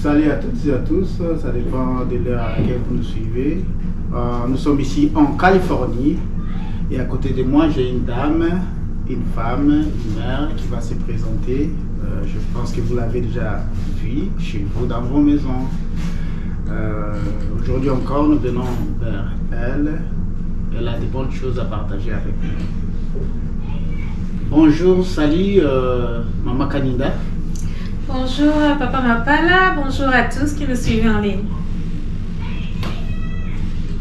Salut à toutes et à tous, ça dépend de l'heure à laquelle vous nous suivez. Nous sommes ici en Californie et à côté de moi j'ai une dame, une femme, une mère qui va se présenter. Je pense que vous l'avez déjà vu chez vous dans vos maisons. Aujourd'hui encore nous venons vers elle. Elle a des bonnes choses à partager avec nous. Bonjour, salut Maman Kaninda. Bonjour Papa Mapala, bonjour à tous qui nous suivent en ligne.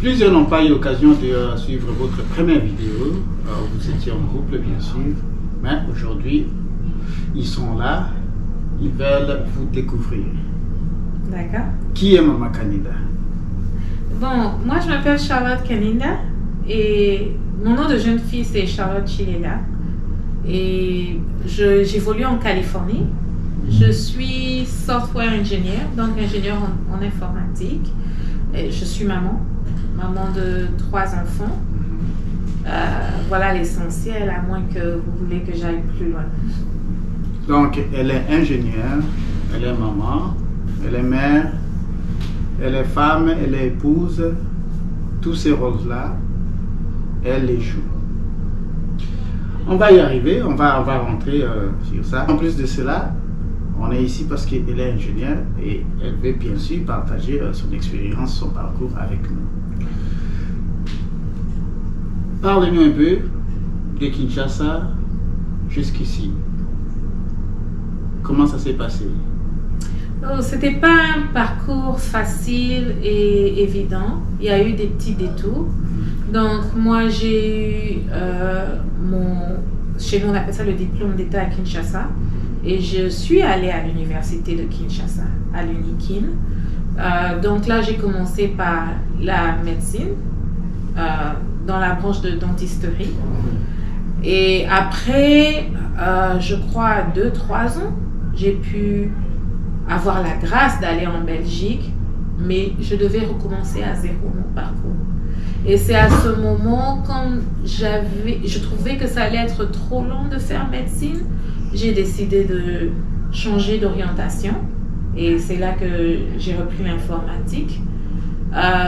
Plusieurs n'ont pas eu l'occasion de suivre votre première vidéo. Vous étiez en couple bien sûr, mais aujourd'hui ils sont là, ils veulent vous découvrir. D'accord. Qui est Maman Kaninda? Bon, moi je m'appelle Charlotte Kaninda et mon nom de jeune fille c'est Charlotte Chilela et j'évolue en Californie. Je suis software engineer, donc ingénieur en informatique. Et je suis maman de 3 enfants. Voilà l'essentiel, à moins que vous voulez que j'aille plus loin. Donc, elle est ingénieure, elle est maman, elle est mère, elle est femme, elle est épouse. Tous ces rôles-là, elle les joue. On va y arriver, on va rentrer sur ça. En plus de cela, on est ici parce qu'elle est ingénieure et elle veut bien sûr partager son expérience, son parcours avec nous. Parlez-nous un peu de Kinshasa jusqu'ici. Comment ça s'est passé? Oh, c'était pas un parcours facile et évident. Il y a eu des petits détours. Donc moi j'ai eu chez nous on appelle ça le diplôme d'état à Kinshasa. Et je suis allée à l'université de Kinshasa, à l'UNIKIN. Donc là, j'ai commencé par la médecine, dans la branche de dentisterie. Et après, je crois 2-3 ans, j'ai pu avoir la grâce d'aller en Belgique, mais je devais recommencer à zéro mon parcours. Et c'est à ce moment, quand je trouvais que ça allait être trop long de faire médecine, j'ai décidé de changer d'orientation et c'est là que j'ai repris l'informatique.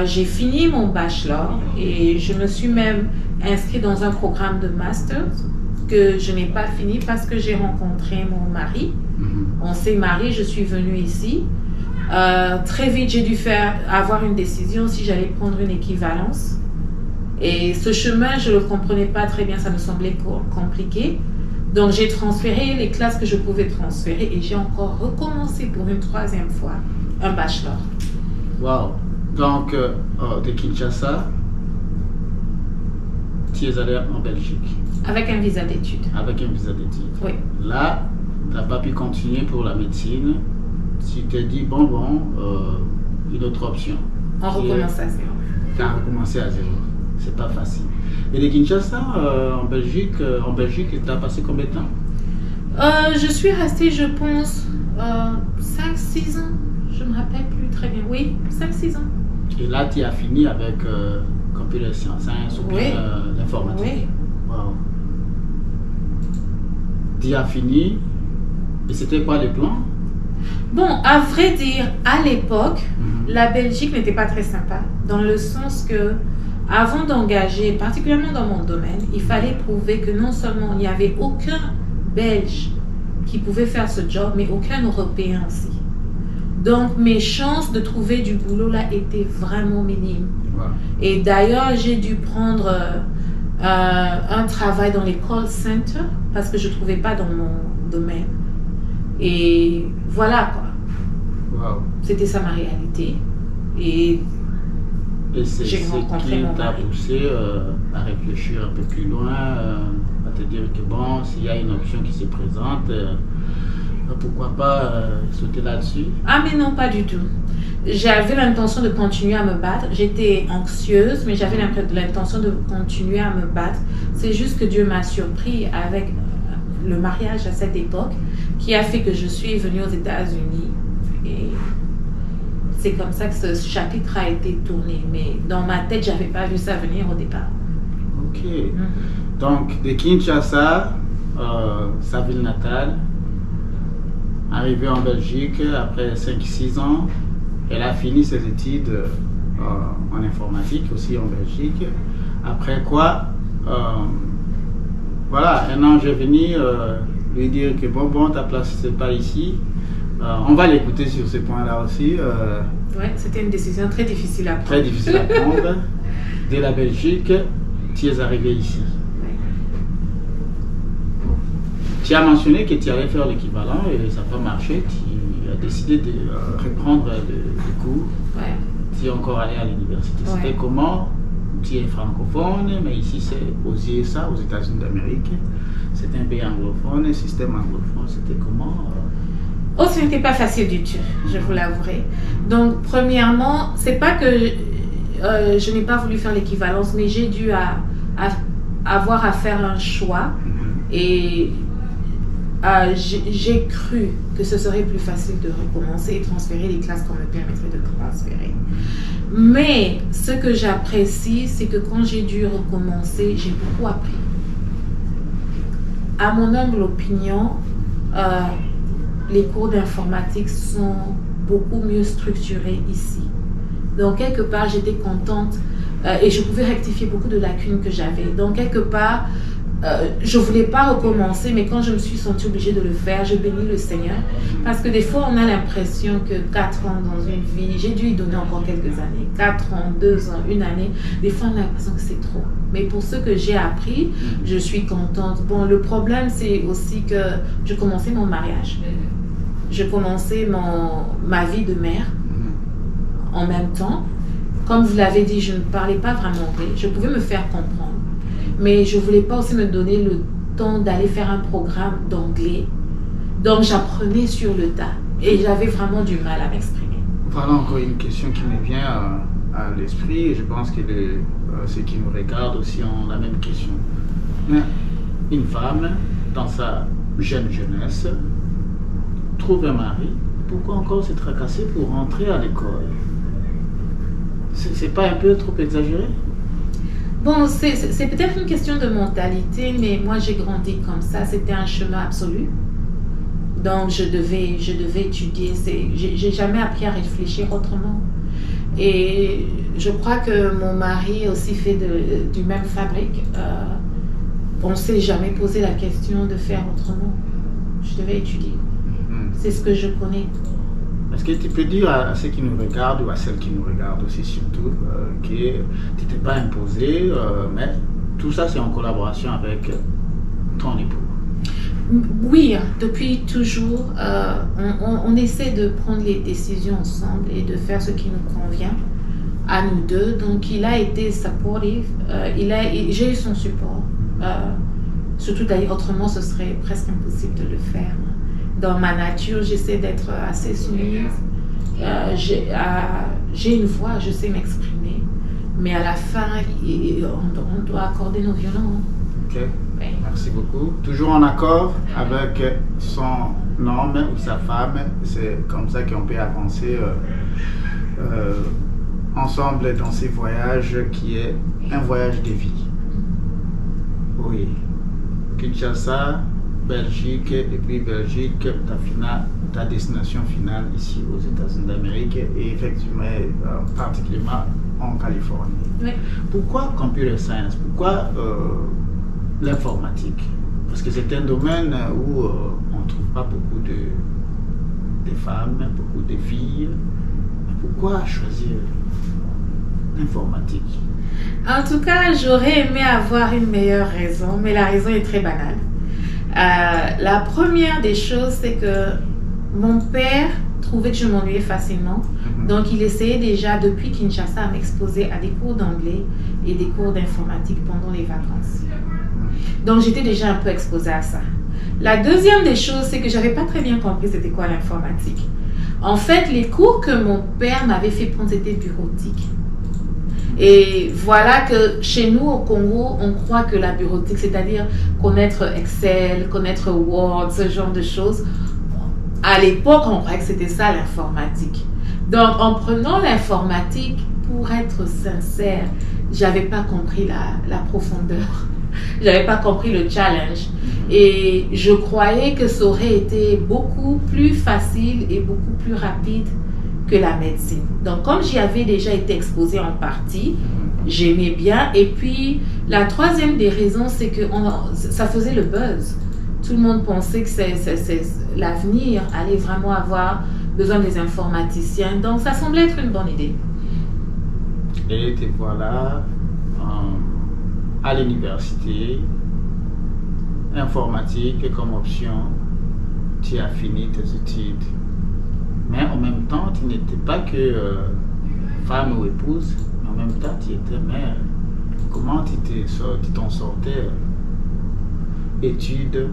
J'ai fini mon bachelor et je me suis même inscrite dans un programme de master que je n'ai pas fini parce que j'ai rencontré mon mari. On s'est mariés, je suis venue ici. Très vite, j'ai dû avoir une décision si j'allais prendre une équivalence. Et ce chemin, je ne le comprenais pas très bien, ça me semblait compliqué. Donc j'ai transféré les classes que je pouvais transférer et j'ai encore recommencé pour une 3e fois un bachelor. Wow! Donc de Kinshasa, tu es allé en Belgique? Avec un visa d'études. Avec un visa d'études. Oui. Là, tu n'as pas pu continuer pour la médecine. Tu t'es dit, une autre option. On recommence à zéro. Tu as recommencé à zéro. C'est pas facile. Et de Kinshasa, en Belgique, tu as passé combien de temps? Je suis restée, je pense, 5-6 ans. Je me rappelle plus très bien. Oui, 5-6 ans. Et là, tu as fini avec computer science ou bien l'informatique? Oui. Wow. Tu as fini. Et c'était quoi les plans? Bon, à vrai dire, à l'époque, la Belgique n'était pas très sympa. Dans le sens que avant d'engager, particulièrement dans mon domaine, il fallait prouver que non seulement il n'y avait aucun Belge qui pouvait faire ce job, mais aucun Européen aussi. Donc mes chances de trouver du boulot là étaient vraiment minimes. Wow. Et d'ailleurs, j'ai dû prendre un travail dans les call centers parce que je ne trouvais pas dans mon domaine. Et voilà quoi. Wow. C'était ça ma réalité. Et j'ai rencontré mon mari. T'a poussé à réfléchir un peu plus loin, à te dire que bon, s'il y a une option qui se présente, pourquoi pas sauter là-dessus? Ah mais non, pas du tout. J'avais l'intention de continuer à me battre. J'étais anxieuse, mais j'avais l'intention de continuer à me battre. C'est juste que Dieu m'a surpris avec le mariage à cette époque, qui a fait que je suis venue aux États-Unis. Et c'est comme ça que ce chapitre a été tourné. Mais dans ma tête, j'avais pas vu ça venir au départ. Ok. Donc, de Kinshasa, sa ville natale, Arrivée en Belgique, après 5-6 ans, elle a fini ses études en informatique aussi en Belgique. Après quoi, voilà, un an, je vais venir lui dire que bon, ta place, c'est pas ici. On va l'écouter sur ce point-là aussi. Oui, c'était une décision très difficile à prendre. Très difficile à prendre. De la Belgique, tu es arrivé ici. Ouais. Tu as mentionné que tu allais faire l'équivalent et ça n'a pas marché. Tu as décidé de reprendre les cours. Ouais. Tu es encore allé à l'université. Ouais. C'était comment? Tu es francophone, mais ici c'est aux USA, aux États-Unis d'Amérique. C'est un pays anglophone, un système anglophone. C'était comment? Oh, ce n'était pas facile du tout, je vous l'avouerai. Donc, premièrement, c'est pas que je n'ai pas voulu faire l'équivalence, mais j'ai dû avoir à faire un choix. Et j'ai cru que ce serait plus facile de recommencer et transférer les classes qu'on me permettrait de transférer. Mais ce que j'apprécie, c'est que quand j'ai dû recommencer, j'ai beaucoup appris. À mon humble opinion, les cours d'informatique sont beaucoup mieux structurés ici. Donc, quelque part, j'étais contente et je pouvais rectifier beaucoup de lacunes que j'avais. Donc, quelque part, je ne voulais pas recommencer, mais quand je me suis sentie obligée de le faire, je bénis le Seigneur. Parce que des fois, on a l'impression que 4 ans dans une vie, j'ai dû y donner encore quelques années. 4 ans, 2 ans, 1 année, des fois, on a l'impression que c'est trop. Mais pour ce que j'ai appris, je suis contente. Bon, le problème, c'est aussi que je commençais mon mariage. Je commençais ma vie de mère en même temps. Comme vous l'avez dit, je ne parlais pas vraiment anglais. Je pouvais me faire comprendre. Mais je ne voulais pas aussi me donner le temps d'aller faire un programme d'anglais. Donc, j'apprenais sur le tas. Et j'avais vraiment du mal à m'exprimer. Voilà encore une question qui me vient à l'esprit. Et je pense que ceux qui nous regardent aussi ont la même question. Une femme, dans sa jeune jeunesse, trouve un mari. Pourquoi encore se tracasser pour rentrer à l'école? C'est pas un peu trop exagéré? Bon, c'est peut-être une question de mentalité, mais moi j'ai grandi comme ça. C'était un chemin absolu. Donc je devais étudier. J'ai jamais appris à réfléchir autrement. Et je crois que mon mari aussi fait du même fabrique. On ne s'est jamais posé la question de faire autrement. Je devais étudier. C'est ce que je connais. Est-ce que tu peux dire à ceux qui nous regardent ou à celles qui nous regardent aussi surtout que tu n'étais pas imposé, mais tout ça c'est en collaboration avec ton époux? Oui, depuis toujours, on essaie de prendre les décisions ensemble et de faire ce qui nous convient à nous deux. Donc il a été supportive, j'ai eu son support. Surtout d'ailleurs, autrement ce serait presque impossible de le faire. Dans ma nature, j'essaie d'être assez soumise. J'ai une voix, je sais m'exprimer. Mais à la fin, on doit accorder nos violons. Ok, oui. Merci beaucoup. Toujours en accord avec son homme ou sa femme. C'est comme ça qu'on peut avancer ensemble dans ces voyages qui est un voyage de vie. Oui. Kinshasa, Belgique, et puis Belgique, ta destination finale ici aux États-Unis d'Amérique et effectivement particulièrement en Californie. Oui. Pourquoi computer science? Pourquoi l'informatique? Parce que c'est un domaine où on ne trouve pas beaucoup de femmes, beaucoup de filles. Pourquoi choisir l'informatique? En tout cas, j'aurais aimé avoir une meilleure raison, mais la raison est très banale. La première des choses, c'est que mon père trouvait que je m'ennuyais facilement. Donc, il essayait déjà depuis Kinshasa à m'exposer à des cours d'anglais et des cours d'informatique pendant les vacances. Donc, j'étais déjà un peu exposée à ça. La deuxième des choses, c'est que je n'avais pas très bien compris c'était quoi l'informatique. En fait, les cours que mon père m'avait fait prendre, c'était bureautique. Et voilà que chez nous au Congo, on croit que la bureautique, c'est-à-dire connaître Excel, connaître Word, ce genre de choses, à l'époque, on croyait que c'était ça l'informatique. Donc, en prenant l'informatique, pour être sincère, j'avais pas compris la profondeur J'avais pas compris le challenge. Et je croyais que ça aurait été beaucoup plus facile et beaucoup plus rapide que la médecine. Donc, comme j'y avais déjà été exposée en partie, j'aimais bien. Et puis, la troisième des raisons, c'est que ça faisait le buzz. Tout le monde pensait que l'avenir allait vraiment avoir besoin des informaticiens. Donc, ça semblait être une bonne idée. Et te voilà à l'université, informatique comme option, tu as fini tes études. Mais en même temps, tu n'étais pas que femme ou épouse, mais en même temps, tu étais mère. Comment tu t'en sortais? Études,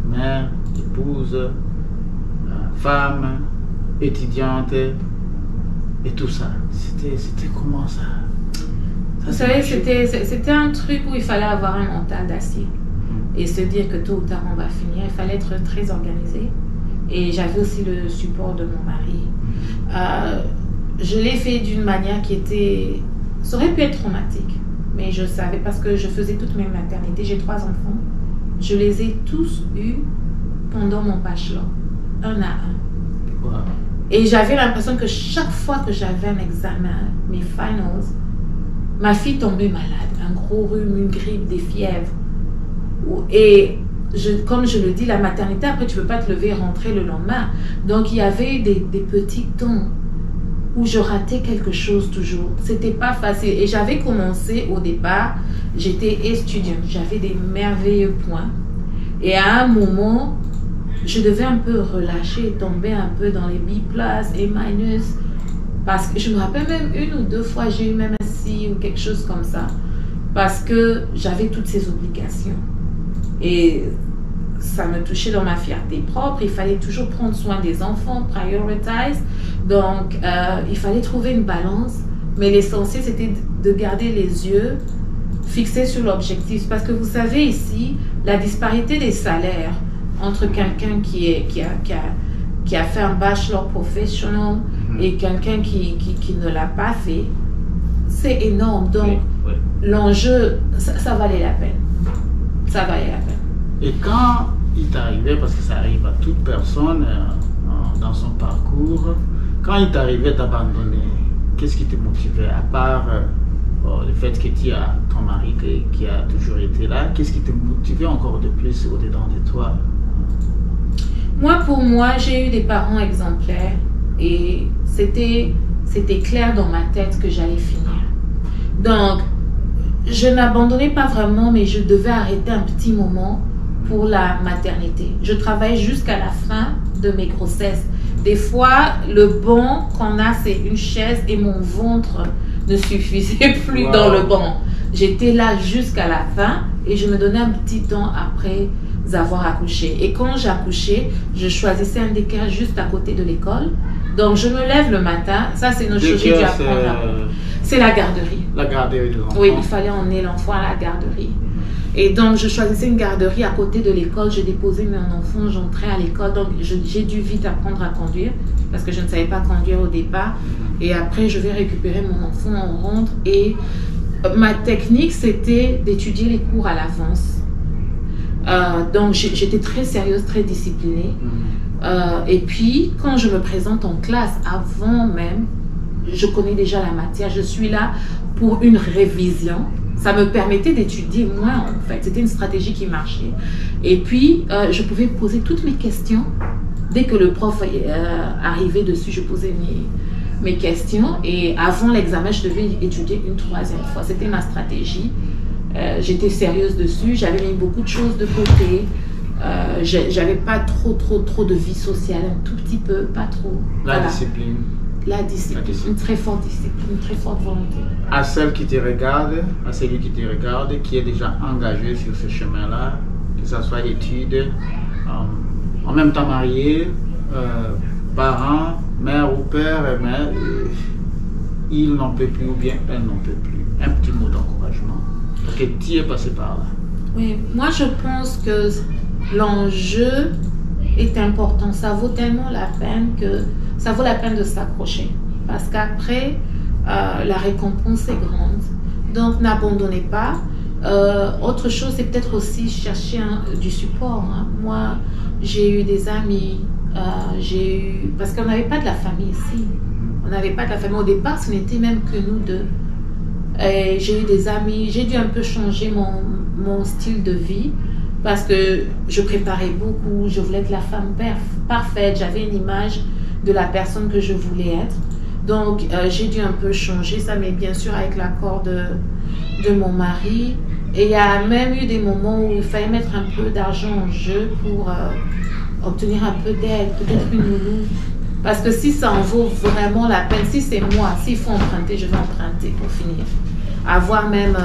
mère, épouse, femme, étudiante, et tout ça. C'était comment ça? Vous savez, c'était un truc où il fallait avoir un mental d'acier et se dire que tôt ou tard on va finir. Il fallait être très organisé. Et j'avais aussi le support de mon mari. Je l'ai fait d'une manière qui était... Ça aurait pu être traumatique, mais je savais parce que je faisais toutes mes maternités. J'ai 3 enfants. Je les ai tous eus pendant mon bachelor, un à un. Wow. Et j'avais l'impression que chaque fois que j'avais un examen, mes finals, ma fille tombait malade. Un gros rhume, une grippe, des fièvres. Et comme je le dis, la maternité, après, tu ne peux pas te lever et rentrer le lendemain. Donc, il y avait des petits temps où je ratais quelque chose toujours. C'était pas facile. Et j'avais commencé au départ, j'étais étudiante. J'avais des merveilleux points. Et à un moment, je devais un peu relâcher, tomber un peu dans les B+, A-. Parce que je me rappelle même 1 ou 2 fois, j'ai eu même un C ou quelque chose comme ça. Parce que j'avais toutes ces obligations. Et ça me touchait dans ma fierté propre. Il fallait toujours prendre soin des enfants, prioritize. Donc, il fallait trouver une balance. Mais l'essentiel, c'était de garder les yeux fixés sur l'objectif. Parce que vous savez ici, la disparité des salaires entre quelqu'un qui a fait un bachelor professionnel et quelqu'un qui ne l'a pas fait, c'est énorme. Donc, l'enjeu, ça valait la peine. Ça valait la peine. Et quand il t'arrivait, parce que ça arrive à toute personne dans son parcours, quand il t'arrivait d'abandonner, qu'est-ce qui te motivait, à part le fait que tu as ton mari qui a toujours été là, qu'est-ce qui te motivait encore de plus au-dedans de toi? Moi, pour moi, j'ai eu des parents exemplaires et c'était clair dans ma tête que j'allais finir. Donc, je n'abandonnais pas vraiment, mais je devais arrêter un petit moment pour la maternité. Je travaillais jusqu'à la fin de mes grossesses. Des fois, le banc qu'on a, c'est une chaise et mon ventre ne suffisait plus dans le banc. J'étais là jusqu'à la fin et je me donnais un petit temps après avoir accouché. Et quand j'accouchais, je choisissais un daycare juste à côté de l'école. Donc, je me lève le matin. Ça, c'est notre chose que j'ai dû apprendre. C'est la garderie. La garderie de l'enfant. Oui, il fallait emmener l'enfant à la garderie. Et donc, je choisissais une garderie à côté de l'école. Je déposais mon enfant, j'entrais à l'école. Donc, j'ai dû vite apprendre à conduire parce que je ne savais pas conduire au départ. Et après, je vais récupérer mon enfant, on rentre. Et ma technique, c'était d'étudier les cours à l'avance. Donc, j'étais très sérieuse, très disciplinée. Et puis, quand je me présente en classe, avant même, je connais déjà la matière. Je suis là pour une révision. Ça me permettait d'étudier moins, en fait. C'était une stratégie qui marchait. Et puis, je pouvais poser toutes mes questions. Dès que le prof arrivait dessus, je posais mes questions. Et avant l'examen, je devais étudier une 3e fois. C'était ma stratégie. J'étais sérieuse dessus. J'avais mis beaucoup de choses de côté. J'avais pas trop de vie sociale. Un tout petit peu, pas trop. La discipline. La discipline, une très forte discipline, une très forte volonté. À celle qui te regarde, à celui qui te regarde, qui est déjà engagé sur ce chemin-là, que ce soit études, en même temps marié, parents, mère ou père, mais il n'en peut plus ou bien elle n'en peut plus. Un petit mot d'encouragement. Parce que tu es passé par là. Oui, moi je pense que l'enjeu est important. Ça vaut tellement la peine que ça vaut la peine de s'accrocher. Parce qu'après, la récompense est grande. Donc n'abandonnez pas. Autre chose, c'est peut-être aussi chercher du support. Hein. Moi, j'ai eu des amis, parce qu'on n'avait pas de la famille ici. On n'avait pas de la famille. Au départ, ce n'était même que nous deux. J'ai eu des amis, j'ai dû un peu changer mon style de vie parce que je préparais beaucoup, je voulais être la femme parfaite, j'avais une image de la personne que je voulais être. Donc, j'ai dû un peu changer ça, mais bien sûr avec l'accord de mon mari. Et il y a même eu des moments où il fallait mettre un peu d'argent en jeu pour obtenir un peu d'aide, peut-être une nounou. Parce que si ça en vaut vraiment la peine, si c'est moi, s'il faut emprunter, je vais emprunter pour finir. Avoir même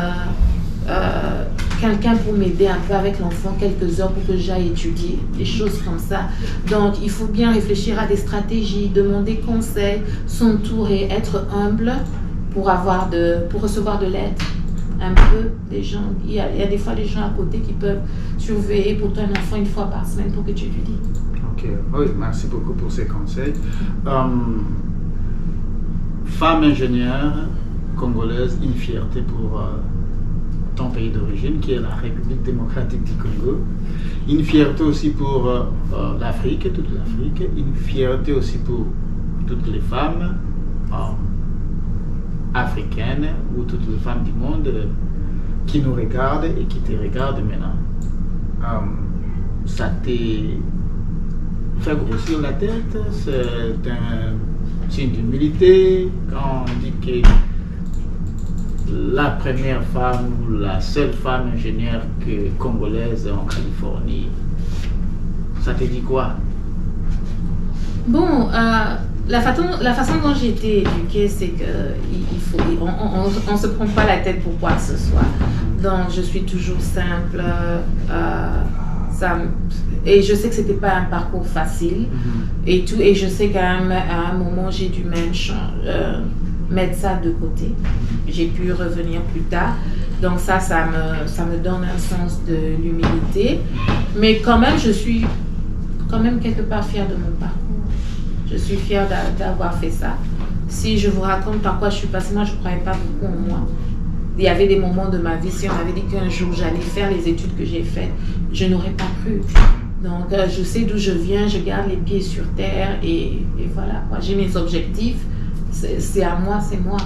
quelqu'un pour m'aider un peu avec l'enfant, quelques heures pour que j'aille étudier, des choses comme ça. Donc, il faut bien réfléchir à des stratégies, demander conseil, s'entourer, être humble pour recevoir de l'aide. Un peu, des gens, il y a des fois des gens à côté qui peuvent surveiller pour ton enfant une fois par semaine pour que tu étudies. Ok, oui, merci beaucoup pour ces conseils. Femme ingénieure congolaise, une fierté pour ton pays d'origine qui est la République démocratique du Congo. Une fierté aussi pour l'Afrique, toute l'Afrique. Une fierté aussi pour toutes les femmes africaines ou toutes les femmes du monde qui nous regardent et qui te regardent maintenant. Ça t'est fait grossir la tête, c'est un signe d'humilité quand on dit que la première femme ou la seule femme ingénieure congolaise en Californie, ça te dit quoi? Bon, la façon dont j'ai été éduquée, c'est qu'on ne se prend pas la tête pour quoi que ce soit. Donc, je suis toujours simple. Et je sais que c'était pas un parcours facile et tout. Et je sais qu'à un moment, j'ai dû même mettre ça de côté. J'ai pu revenir plus tard. Donc ça me donne un sens de l'humilité. Mais quand même, je suis quand même quelque part fière de mon parcours. Je suis fière d'avoir fait ça. Si je vous raconte par quoi je suis passée, moi, je ne croyais pas beaucoup en moi. Il y avait des moments de ma vie, si on m'avait dit qu'un jour j'allais faire les études que j'ai faites, je n'aurais pas cru. Donc, je sais d'où je viens, je garde les pieds sur terre et voilà. J'ai mes objectifs, c'est à moi, c'est moi.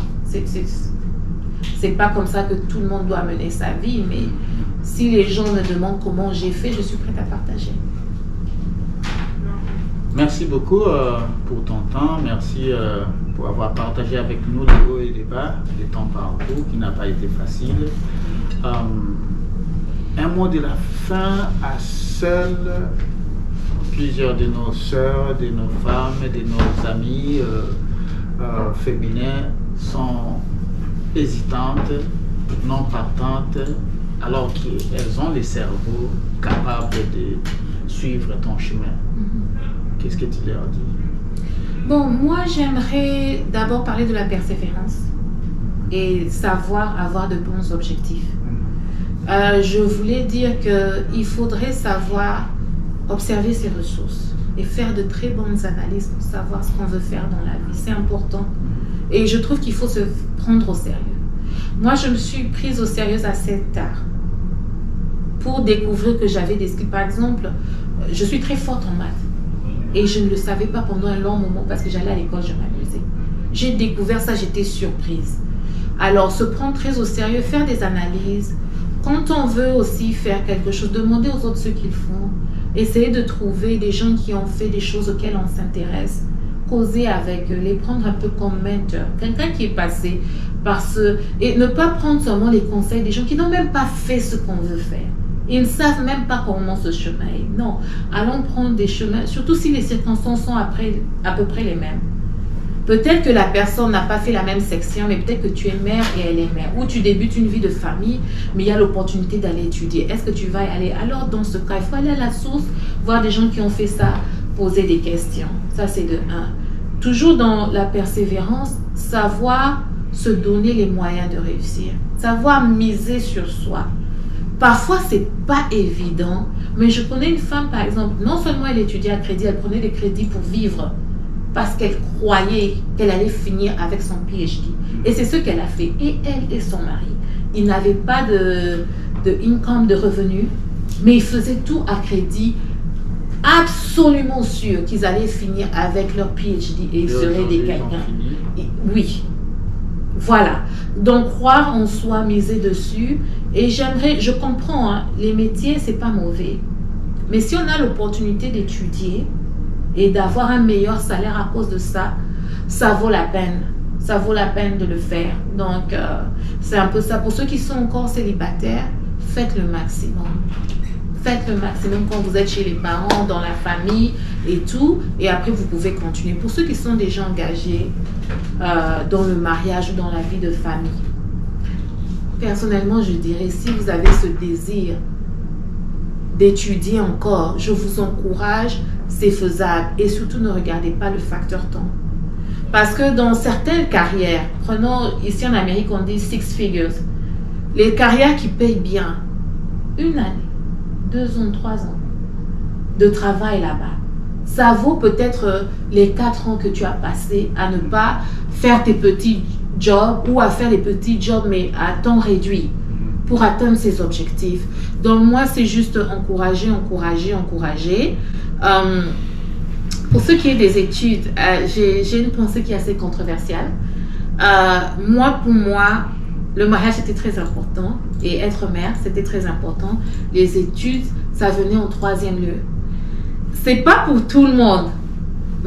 C'est pas comme ça que tout le monde doit mener sa vie, mais si les gens me demandent comment j'ai fait, je suis prête à partager. Merci beaucoup pour ton temps, merci pour avoir partagé avec nous les hauts et les bas de ton parcours qui n'a pas été facile. Un mot de la fin à seules plusieurs de nos sœurs, de nos femmes, de nos amis féminins sont hésitantes, non partantes, alors qu'elles ont les cerveaux capables de suivre ton chemin. Qu'est-ce que tu leur dis? Bon, moi j'aimerais d'abord parler de la persévérance et savoir avoir de bons objectifs. Je voulais dire qu'il faudrait savoir observer ses ressources et faire de très bonnes analyses pour savoir ce qu'on veut faire dans la vie. C'est important. Et je trouve qu'il faut se prendre au sérieux. Moi, je me suis prise au sérieux assez tard pour découvrir que j'avais des skills. Par exemple, je suis très forte en maths. Et je ne le savais pas pendant un long moment parce que j'allais à l'école, je m'amusais. J'ai découvert ça, j'étais surprise. Alors, se prendre très au sérieux, faire des analyses. Quand on veut aussi faire quelque chose, demander aux autres ce qu'ils font. Essayer de trouver des gens qui ont fait des choses auxquelles on s'intéresse. Causer avec eux, les prendre un peu comme mentor. Quelqu'un qui est passé par ce... Et ne pas prendre seulement les conseils des gens qui n'ont même pas fait ce qu'on veut faire. Ils ne savent même pas comment ce chemin est. Non, allons prendre des chemins, surtout si les circonstances sont à peu près les mêmes. Peut-être que la personne n'a pas fait la même section, mais peut-être que tu es mère et elle est mère. Ou tu débutes une vie de famille, mais il y a l'opportunité d'aller étudier. Est-ce que tu vas y aller? Alors, dans ce cas, il faut aller à la source, voir des gens qui ont fait ça, poser des questions. Ça, c'est de 1. Toujours dans la persévérance, savoir se donner les moyens de réussir. Savoir miser sur soi. Parfois, c'est pas évident, mais je connais une femme, par exemple, non seulement elle étudiait à crédit, elle prenait des crédits pour vivre parce qu'elle croyait qu'elle allait finir avec son PhD. Et c'est ce qu'elle a fait. Et elle et son mari, ils n'avaient pas de income, de revenus, mais ils faisaient tout à crédit, absolument sûr qu'ils allaient finir avec leur PhD et ils seraient des quelqu'un. Oui. Voilà. Donc, croire en soi, miser dessus. Et je comprends, hein, les métiers, c'est pas mauvais. Mais si on a l'opportunité d'étudier et d'avoir un meilleur salaire à cause de ça, ça vaut la peine. Ça vaut la peine de le faire. Donc, c'est un peu ça. Pour ceux qui sont encore célibataires, faites le maximum. Faites le maximum quand vous êtes chez les parents, dans la famille et tout. Et après, vous pouvez continuer. Pour ceux qui sont déjà engagés dans le mariage ou dans la vie de famille, personnellement, je dirais, si vous avez ce désir d'étudier encore, je vous encourage, c'est faisable. Et surtout, ne regardez pas le facteur temps. Parce que dans certaines carrières, prenons ici en Amérique, on dit 6 figures. Les carrières qui payent bien, 1 année, 2 ans, 3 ans de travail là-bas. Ça vaut peut-être les 4 ans que tu as passé à ne pas faire tes petits jobs ou à faire des petits jobs mais à temps réduit pour atteindre ses objectifs. Donc moi, c'est juste encourager. Pour ce qui est des études, j'ai une pensée qui est assez controversiale. Pour moi, le mariage était très important et être mère, c'était très important. Les études, ça venait en 3e lieu. C'est pas pour tout le monde,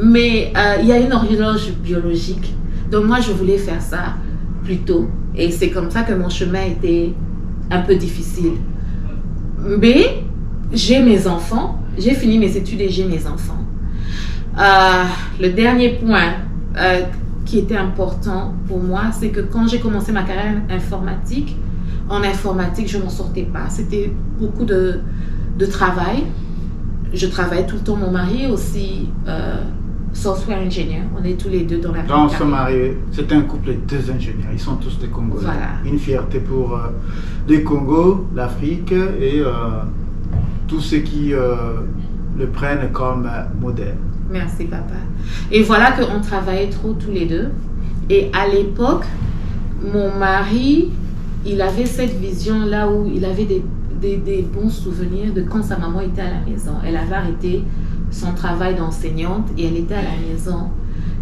mais il y a une horloge biologique. Donc moi, je voulais faire ça plus tôt. Et c'est comme ça que mon chemin était un peu difficile. Mais j'ai mes enfants, j'ai fini mes études et j'ai mes enfants. Le dernier point qui était important pour moi, c'est que quand j'ai commencé ma carrière informatique, en informatique, je ne m'en sortais pas. C'était beaucoup de travail. Je travaillais tout le temps. Mon mari est aussi software engineer. On est tous les deux dans la même Dans ce mari, c'est un couple de 2 ingénieurs. Ils sont tous des Congolais. Voilà. Une fierté pour le Congo, l'Afrique et tous ceux qui le prennent comme modèle. Merci, papa. Et voilà qu'on travaillait trop tous les deux. Et à l'époque, mon mari, il avait cette vision-là où il avait des bons souvenirs de quand sa maman était à la maison. Elle avait arrêté son travail d'enseignante et elle était à la maison.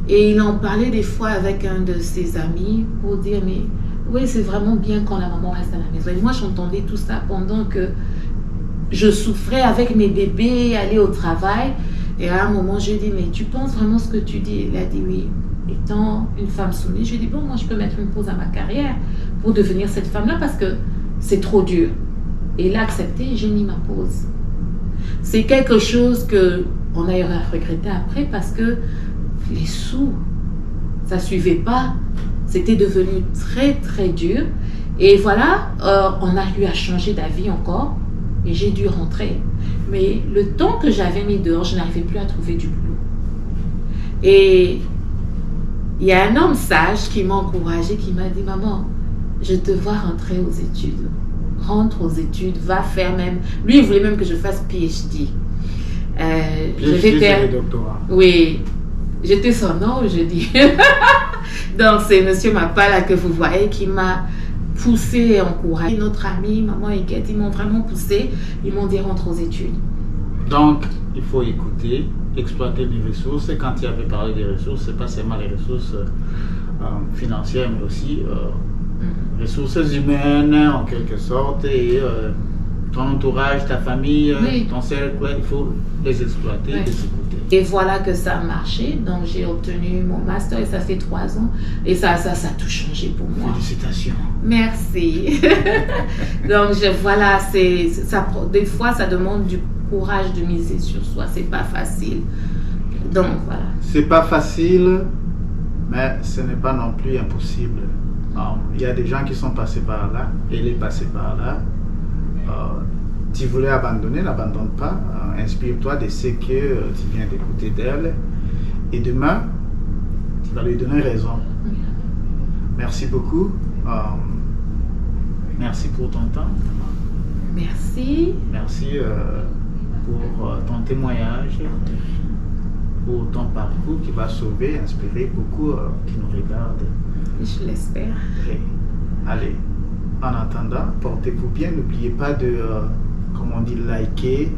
Et il en parlait des fois avec un de ses amis pour dire, mais oui, c'est vraiment bien quand la maman reste à la maison. Et moi, j'entendais tout ça pendant que je souffrais avec mes bébés, aller au travail. Et à un moment, j'ai dit, mais tu penses vraiment ce que tu dis? Il a dit oui. Étant une femme soumise, j'ai dit, bon, moi, je peux mettre une pause à ma carrière pour devenir cette femme-là parce que c'est trop dur. Et il a accepté et j'ai mis ma pause. C'est quelque chose qu'on a regretté après parce que les sous, ça ne suivait pas. C'était devenu très, très dur. Et voilà, on a eu à changer d'avis encore et j'ai dû rentrer. Mais le temps que j'avais mis dehors, je n'arrivais plus à trouver du boulot. Et il y a un homme sage qui m'a encouragée, qui m'a dit, maman, je te vois rentrer aux études. Rentre aux études, va faire même... Lui, il voulait même que je fasse PhD. Je vais faire... doctorat. Oui, j'étais son nom, je dis. Donc, c'est M. Mapala que vous voyez qui m'a poussé et encouragé. Notre ami, maman et Kate, ils m'ont vraiment poussé. Ils m'ont dit rentre aux études. Donc, il faut écouter, exploiter les ressources. Et quand il avait parlé des ressources, c'est pas seulement les ressources financières, mais aussi ressources humaines en quelque sorte. Et ton entourage, ta famille, oui. ton cercle, il faut les exploiter, oui. les écouter. Et voilà que ça a marché. Donc, j'ai obtenu mon master et ça fait 3 ans. Et ça a tout changé pour moi. Félicitations. Merci. Donc, voilà, des fois, ça demande du courage de miser sur soi. C'est pas facile. Donc, voilà. C'est pas facile, mais ce n'est pas non plus impossible. Il y a des gens qui sont passés par là, et il est passé par là. Tu voulais abandonner, n'abandonne pas. Inspire-toi de ce que tu viens d'écouter d'elle. Et demain, tu vas lui donner raison. Merci beaucoup. Merci pour ton temps. Merci. Merci pour ton témoignage, pour ton parcours qui va sauver, inspirer beaucoup qui nous regardent. Je l'espère. Allez. En attendant, portez-vous bien. N'oubliez pas de, comme on dit, liker,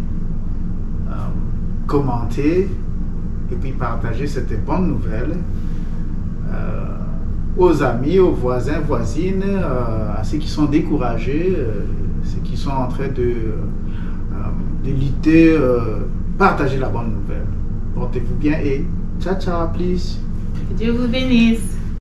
commenter et puis partager cette bonne nouvelle aux amis, aux voisins, voisines, à ceux qui sont découragés, ceux qui sont en train de lutter. Partagez la bonne nouvelle. Portez-vous bien et ciao, ciao, please. Que Dieu vous bénisse.